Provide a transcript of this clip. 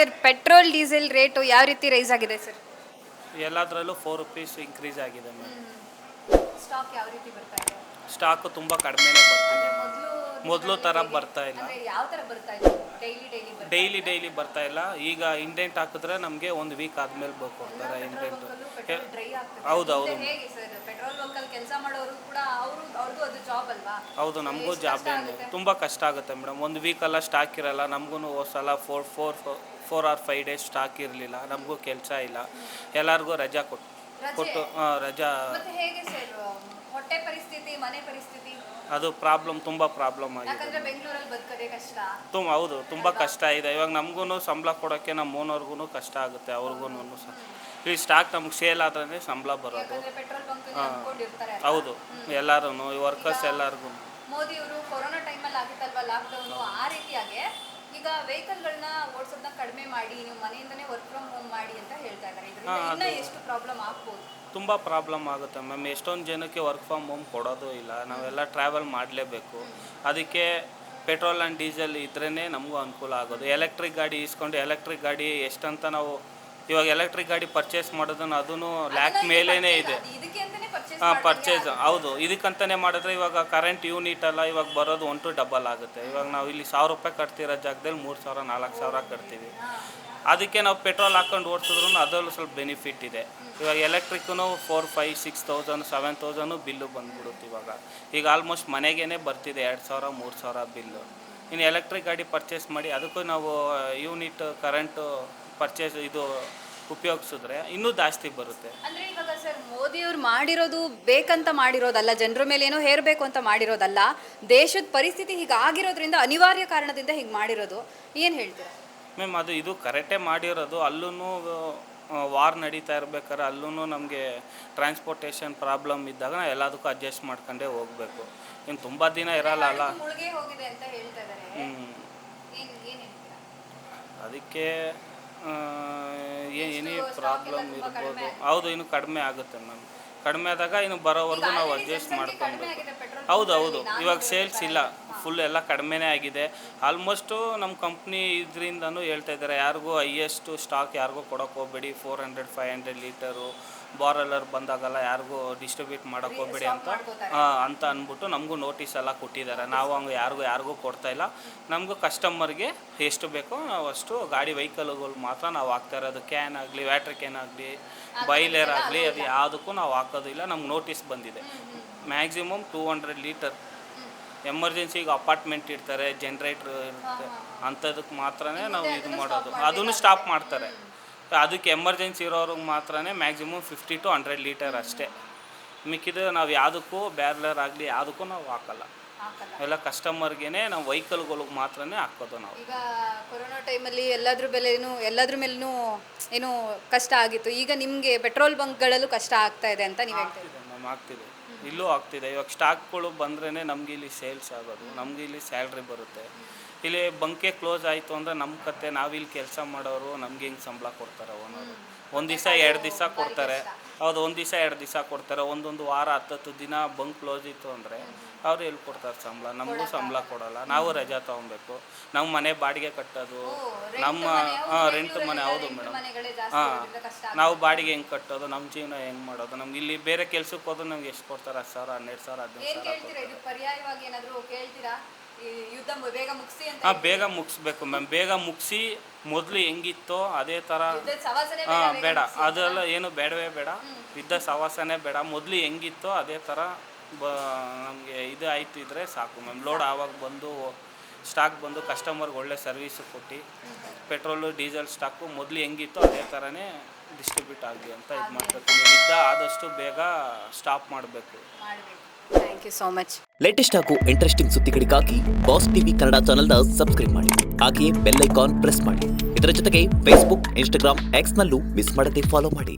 Sir petrol diesel rate ಯಾವ ರೀತಿ rice ಆಗಿದೆ ಸರ್? ಎಲ್ಲದರಲ್ಲೂ 4 ರುಪೀಸ್ ಇಂಕ್ರೀಸ್ ಆಗಿದೆ ಮ್ಯಾಮ್. ಸ್ಟಾಕ್ ಯಾವ ರೀತಿ ಬರ್ತಾ ಇದೆ? ಸ್ಟಾಕು ತುಂಬ ಕಡಿಮೆನೇ ಬರ್ತಿದೆ. ಮೊದಲು ಮೊದಲು ಥರ ಬರ್ತಾ ಇಲ್ಲ. ಯಾವ ಥರ ಬರ್ತಾ ಇದೆ? ಡೈಲಿ ಬರ್ತಾ ಇಲ್ಲ. ಈಗ ಇಂಡೆಂಟ್ ಹಾಕಿದ್ರೆ ನಮಗೆ ಒಂದು ವೀಕ್ ಆದಮೇಲೆ ಕೊಡ್ತಾರೆ ಇಂಡೆಂಟ್. ಹೌದು ಹೇಗೆ ಸರ್ ಪೆಟ್ರೋಲ್ ಬಂಕಲ್ಲಿ ಕೆಲಸ ಮಾಡೋರು ಕೂಡ ಅವ್ರದ್ದು ಅದು ಜಾಬ್ ಅಲ್ವಾ? ಹೌದು, ನಮಗೂ ಜಾಬ್ನೇ. ತುಂಬ ಕಷ್ಟ ಆಗುತ್ತೆ ಮೇಡಮ್. ಒಂದು ವೀಕೆಲ್ಲ ಸ್ಟಾಕ್ ಇರಲ್ಲ. ನಮಗೂ ಸಲ 4 or 5 ಡೇಸ್ ಸ್ಟಾಕ್ ಇರಲಿಲ್ಲ. ನಮಗೂ ಕೆಲಸ ಇಲ್ಲ. ಎಲ್ಲರಿಗೂ ರಜಾ ಕೊಟ್ಟು ರಜಾ. ಮತ್ತೆ ಹೇಗೆ ಸರ್ ಹೊಟ್ಟೆ ಪರಿಸ್ಥಿತಿ, ಮನೆ ಪರಿಸ್ಥಿತಿ? ಅದು ತುಂಬ ಪ್ರಾಬ್ಲಮ್ ಆಗಿದೆ. ಯಾಕಂದ್ರೆ ಬೆಂಗಳೂರಲ್ಲಿ ಬದುಕೋದೇ ಕಷ್ಟ. ಹೌದು, ತುಂಬ ಕಷ್ಟ ಇದೆ. ಇವಾಗ ನಮಗೂ ಸಂಬಳ ಕೊಡೋಕ್ಕೆ ನಮ್ಮ ಓನರ್ಗೂ ಕಷ್ಟ ಆಗುತ್ತೆ. ಅವ್ರಿಗೂ ಸಹ ಈ ಸ್ಟಾಕ್ ನಮ್ಗೆ ಸೇಲ್ ಆದ್ರೆ ಸಂಬಳ ಬರೋದು. ಪೆಟ್ರೋಲ್ ಬಂಕ್ ಹೌದು, ಎಲ್ಲರೂ ವರ್ಕರ್ಸ್ ಎಲ್ಲರಿಗೂ. ಮೋದಿ ಅವರು ಕೊರೋನಾ ಟೈಮಲ್ಲಿ ಆಗಿತ್ತಲ್ವಾ ಲಾಕ್ಡೌನ್, ಆ ರೀತಿಯಾಗಿ ಈಗ ವೆಹಿಕಲ್ಗಳನ್ನ ಓಡಿಸೋದನ್ನ ಕಡಿಮೆ ಮಾಡಿ ನೀವು ಮನೆಯಿಂದನೇ ವರ್ಕ್ ಫ್ರಮ್ ಹೋಮ್ ಮಾಡಿ ಅಂತ ಹೇಳ್ತಾ ಇದ್ದಾರೆ. ಇದರಿಂದ ಎಷ್ಟು ಪ್ರಾಬ್ಲಮ್ ಆಗ್ಬೋದು? ತುಂಬ ಪ್ರಾಬ್ಲಮ್ ಆಗುತ್ತೆ ಮ್ಯಾಮ್. ಎಷ್ಟೊಂದು ಜನಕ್ಕೆ ವರ್ಕ್ ಫ್ರಮ್ ಹೋಮ್ ಕೊಡೋದು ಇಲ್ಲ. ನಾವೆಲ್ಲ ಟ್ರಾವೆಲ್ ಮಾಡಲೇಬೇಕು. ಅದಕ್ಕೆ ಪೆಟ್ರೋಲ್ ಆ್ಯಂಡ್ ಡೀಸೆಲ್ ಇದ್ರೇ ನಮಗೂ ಅನುಕೂಲ ಆಗೋದು. ಎಲೆಕ್ಟ್ರಿಕ್ ಗಾಡಿ ಇಸ್ಕೊಂಡು ಎಲೆಕ್ಟ್ರಿಕ್ ಗಾಡಿ ಎಷ್ಟಂತ ನಾವು ಇವಾಗ ಎಲೆಕ್ಟ್ರಿಕ್ ಗಾಡಿ ಪರ್ಚೇಸ್ ಮಾಡೋದನ್ನು ಅದೂ ಲ್ಯಾಕ್ ಮೇಲೇ ಇದೆ. ಪರ್ಚೇಸ್ ಹೌದು, ಇದಕ್ಕಂತಲೇ ಮಾಡಿದ್ರೆ ಇವಾಗ ಕರೆಂಟ್ ಯೂನಿಟ್ ಎಲ್ಲ ಇವಾಗ ಬರೋದು 1 to ಡಬಲ್ ಆಗುತ್ತೆ. ಇವಾಗ ನಾವು ಇಲ್ಲಿ 1000 ರೂಪಾಯಿ ಕಟ್ತಿರೋ ಜಾಗದಲ್ಲಿ 3000 4000 ಕಟ್ತೀವಿ. ಅದಕ್ಕೆ ನಾವು ಪೆಟ್ರೋಲ್ ಹಾಕೊಂಡು ಓಡಿಸಿದ್ರು ಅದರಲ್ಲೂ ಸ್ವಲ್ಪ ಬೆನಿಫಿಟ್ ಇದೆ. ಇವಾಗ ಎಲೆಕ್ಟ್ರಿಕ್ಕು 4, 5, 6000 7000 ಬಿಲ್ಲು ಬಂದ್ಬಿಡುತ್ತೆ. ಈಗ ಆಲ್ಮೋಸ್ಟ್ ಮನೆಗೇ ಬರ್ತಿದೆ 2000 3000 ಬಿಲ್ಲು. ಇನ್ನು ಎಲೆಕ್ಟ್ರಿಕ್ ಗಾಡಿ ಪರ್ಚೇಸ್ ಮಾಡಿ ಅದಕ್ಕೂ ನಾವು ಯೂನಿಟ್ ಕರೆಂಟು ಪರ್ಚೇಸ್ ಇದು ಉಪಯೋಗಿಸಿದ್ರೆ ಇನ್ನೂ ಜಾಸ್ತಿ ಬರುತ್ತೆ. ಅಂದರೆ ಇವಾಗ ಸರ್ ಮೋದಿಯವ್ರು ಮಾಡಿರೋದು ಬೇಕಂತ ಮಾಡಿರೋದಲ್ಲ, ಜನರ ಮೇಲೆ ಏನೋ ಹೇರಬೇಕು ಅಂತ ಮಾಡಿರೋದಲ್ಲ, ದೇಶದ ಪರಿಸ್ಥಿತಿ ಹೀಗಾಗಿರೋದ್ರಿಂದ ಅನಿವಾರ್ಯ ಕಾರಣದಿಂದ ಹೀಗೆ ಮಾಡಿರೋದು. ಏನು ಹೇಳ್ತೀರಾ ಮ್ಯಾಮ್? ಇದು ಕರೆಕ್ಟೇ ಮಾಡಿರೋದು. ಅಲ್ಲೂ ವಾರ್ ನಡೀತಾ ಇರ್ಬೇಕಾದ್ರೆ ಅಲ್ಲೂ ನಮಗೆ ಟ್ರಾನ್ಸ್ಪೋರ್ಟೇಷನ್ ಪ್ರಾಬ್ಲಮ್ ಇದ್ದಾಗ ನಾವು ಎಲ್ಲದಕ್ಕೂ ಅಡ್ಜಸ್ಟ್ ಮಾಡ್ಕೊಂಡೇ ಹೋಗಬೇಕು. ಇನ್ನು ತುಂಬ ದಿನ ಇರಲ್ಲ ಅಲ್ಲ. ಅದಕ್ಕೆ ಏನೇ ಪ್ರಾಬ್ಲಮ್ ಇರ್ಬೋದು. ಹೌದು, ಇನ್ನು ಕಡಿಮೆ ಆಗುತ್ತೆ ಮ್ಯಾಮ್. ಕಡಿಮೆ ಆದಾಗ ಇನ್ನು ಬರೋವರೆಗೂ ನಾವು ಅಡ್ಜಸ್ಟ್ ಮಾಡ್ಕೊಬೇಕು. ಹೌದು, ಇವಾಗ ಸೇಲ್ಸ್ ಇಲ್ಲ, ಫುಲ್ ಎಲ್ಲ ಕಡಿಮೆನೇ ಆಗಿದೆ. ಆಲ್ಮೋಸ್ಟು ನಮ್ಮ ಕಂಪ್ನಿ ಇದರಿಂದನೂ ಹೇಳ್ತಾ ಇದ್ದಾರೆ, ಯಾರಿಗೂ ಹೈಯೆಸ್ಟು ಸ್ಟಾಕ್ ಯಾರಿಗೂ ಕೊಡೋಕೆ ಹೋಗಬೇಡಿ, 400-500 ಲೀಟರು ಬಾರಲ್ಲರ್ ಬಂದಾಗಲ್ಲ ಯಾರಿಗೂ ಡಿಸ್ಟ್ರಿಬ್ಯೂಟ್ ಮಾಡೋಕ್ಕೆ ಹೋಗಬೇಡಿ ಅಂತ ಅಂದ್ಬಿಟ್ಟು ನಮಗೂ ನೋಟಿಸ್ ಎಲ್ಲ ಕೊಟ್ಟಿದ್ದಾರೆ. ನಾವು ಹಂಗೆ ಯಾರಿಗೂ ಕೊಡ್ತಾಯಿಲ್ಲ. ನಮಗೂ ಕಸ್ಟಮರ್ಗೆ ಎಷ್ಟು ಬೇಕೋ ನಾವು ಅಷ್ಟು ಗಾಡಿ ವೆಹಿಕಲ್ಗಳು ಮಾತ್ರ ನಾವು ಹಾಕ್ತಾ ಇರೋದು. ಕ್ಯಾನ್ ಆಗಲಿ, ವ್ಯಾಟ್ರ್ ಕ್ಯಾನ್ ಆಗಲಿ, ಬಾಯ್ಲರ್ ಆಗಲಿ, ಅದು ಯಾವುದಕ್ಕೂ ನಾವು ಹಾಕೋದಿಲ್ಲ. ನಮ್ಗೆ ನೋಟಿಸ್ ಬಂದಿದೆ. Maximum 200 litre. ಎಮರ್ಜೆನ್ಸಿಗೆ ಅಪಾರ್ಟ್ಮೆಂಟ್ ಇರ್ತಾರೆ, ಜನ್ರೇಟ್ರ್ ಇರುತ್ತೆ, ಅಂಥದಕ್ಕೆ ಮಾತ್ರ ನಾವು ಇದು ಮಾಡೋದು. ಅದನ್ನು ಸ್ಟಾಪ್ ಮಾಡ್ತಾರೆ. ಅದಕ್ಕೆ ಎಮರ್ಜೆನ್ಸಿ ಇರೋರಿಗೆ ಮಾತ್ರ ಮ್ಯಾಕ್ಸಿಮಮ್ 50 to 100 ಲೀಟರ್ ಅಷ್ಟೇ. ಮಿಕ್ಕಿದ್ರೆ ನಾವು ಯಾವುದಕ್ಕೂ ಬ್ಯಾರ್ಲರ್ ಆಗಲಿ ಯಾವುದಕ್ಕೂ ನಾವು ಹಾಕಲ್ಲ. ಎಲ್ಲ ಕಸ್ಟಮರ್ಗೆ ನಾವು ವೆಹಿಕಲ್ಗಳಿಗೆ ಮಾತ್ರ ಹಾಕೋದು ನಾವು. ಈಗ ಕೊರೋನಾ ಟೈಮಲ್ಲಿ ಎಲ್ಲದ್ರ ಮೇಲೂ ಏನೋ ಕಷ್ಟ ಆಗಿತ್ತು. ಈಗ ನಿಮಗೆ ಪೆಟ್ರೋಲ್ ಬಂಕ್ಗಳಲ್ಲೂ ಕಷ್ಟ ಆಗ್ತಾ ಇದೆ ಅಂತ ನೀವು ಹೇಳ್ತೀವಿ? ನಮ್ಮ ಆಗ್ತಿದೆ, ಇಲ್ಲೂ ಆಗ್ತಿದೆ. ಇವಾಗ ಸ್ಟಾಕ್ಗಳು ಬಂದ್ರೇ ನಮಗೆ ಇಲ್ಲಿ ಸೇಲ್ಸ್ ಆಗೋದು, ನಮಗೆ ಇಲ್ಲಿ ಸ್ಯಾಲ್ರಿ ಬರುತ್ತೆ. ಇಲ್ಲಿ ಬಂಕೆ ಕ್ಲೋಸ್ ಆಯಿತು ಅಂದರೆ ನಮ್ಮ ಕತೆ, ನಾವಿಲ್ಲಿ ಕೆಲಸ ಮಾಡೋರು ನಮ್ಗೆ ಹೆಂಗೆ ಸಂಬಳ ಕೊಡ್ತಾರೆ ಓನರು? 1 ದಿವಸ 2 ದಿವಸ ಕೊಡ್ತಾರೆ. ಹೌದು, 1 ದಿವಸ 2 ದಿವಸ ಕೊಡ್ತಾರೆ. ಒಂದೊಂದು ವಾರ 10 ದಿನ ಬಂಕ್ ಕ್ಲೋಸ್ ಇತ್ತು ಅಂದರೆ ಅವ್ರು ಎಲ್ಲಿ ಕೊಡ್ತಾರೆ ಸಂಬಳ? ನಮಗೂ ಸಂಬಳ ಕೊಡೋಲ್ಲ. ನಾವು ರಜಾ ತೊಗೊಬೇಕು. ನಮ್ಮ ಮನೆ ಬಾಡಿಗೆ ಕಟ್ಟೋದು, ನಮ್ಮ ರೆಂಟ್ ಮನೆ. ಹೌದು ಮೇಡಮ್. ನಾವು ಬಾಡಿಗೆ ಹೆಂಗೆ ಕಟ್ಟೋದು? ನಮ್ಮ ಜೀವನ ಹೆಂಗೆ ಮಾಡೋದು? ನಮ್ಗೆ ಇಲ್ಲಿ ಬೇರೆ ಕೆಲ್ಸಕ್ಕೆ ಹೋದ್ರೆ ನಮ್ಗೆ ಎಷ್ಟು ಕೊಡ್ತಾರೆ? 10,000 12,000 15,000 ಬೇಗ ಮುಗಿಸ್ಬೇಕು ಮ್ಯಾಮ್. ಬೇಗ ಮುಗಿಸಿ ಮೊದಲು ಹೆಂಗಿತ್ತೋ ಅದೇ ಥರ ಬೇಡ. ಅದೆಲ್ಲ ಏನು ಬೇಡವೇ ಬೇಡ. ಸವಾಸನೆ ಬೇಡ. ಮೊದಲು ಹೆಂಗಿತ್ತೋ ಅದೇ ಥರ ನಮಗೆ ಇದು ಆಯ್ತಿದ್ರೆ ಸಾಕು ಮ್ಯಾಮ್. ಲೋಡ್ ಆವಾಗ ಬಂದು ಸ್ಟಾಕ್ ಬಂದು ಕಸ್ಟಮರ್ಗೆ ಒಳ್ಳೆ ಸರ್ವೀಸು ಕೊಟ್ಟು ಪೆಟ್ರೋಲು ಡೀಸೆಲ್ ಸ್ಟಾಕು ಮೊದಲು ಹೆಂಗಿತ್ತೋ ಅದೇ ಥರನೇ ಡಿಸ್ಟ್ರಿಬ್ಯೂಟ್ ಆಗಲಿ ಅಂತ ಇದು ಮಾಡ್ಕೊತೀನಿ. ಆದಷ್ಟು ಬೇಗ ಸ್ಟಾಪ್ ಮಾಡಬೇಕು. Thank you so much. Latest ಹಾಗೂ ಇಂಟ್ರೆಸ್ಟಿಂಗ್ ಸುದ್ದಿಗಳಿಗಾಗಿ ಬಾಸ್ ಟಿವಿ ಕನ್ನಡ ಚಾನೆಲ್ನ ಸಬ್ಸ್ಕ್ರೈಬ್ ಮಾಡಿ. ಹಾಗೆಯೇ ಬೆಲ್ ಐಕಾನ್ ಪ್ರೆಸ್ ಮಾಡಿ. ಇದರ ಜೊತೆಗೆ ಫೇಸ್ಬುಕ್, ಇನ್ಸ್ಟಾಗ್ರಾಮ್, ಎಕ್ಸ್ನಲ್ಲೂ ಮಿಸ್ ಮಾಡದೆ ಫಾಲೋ ಮಾಡಿ.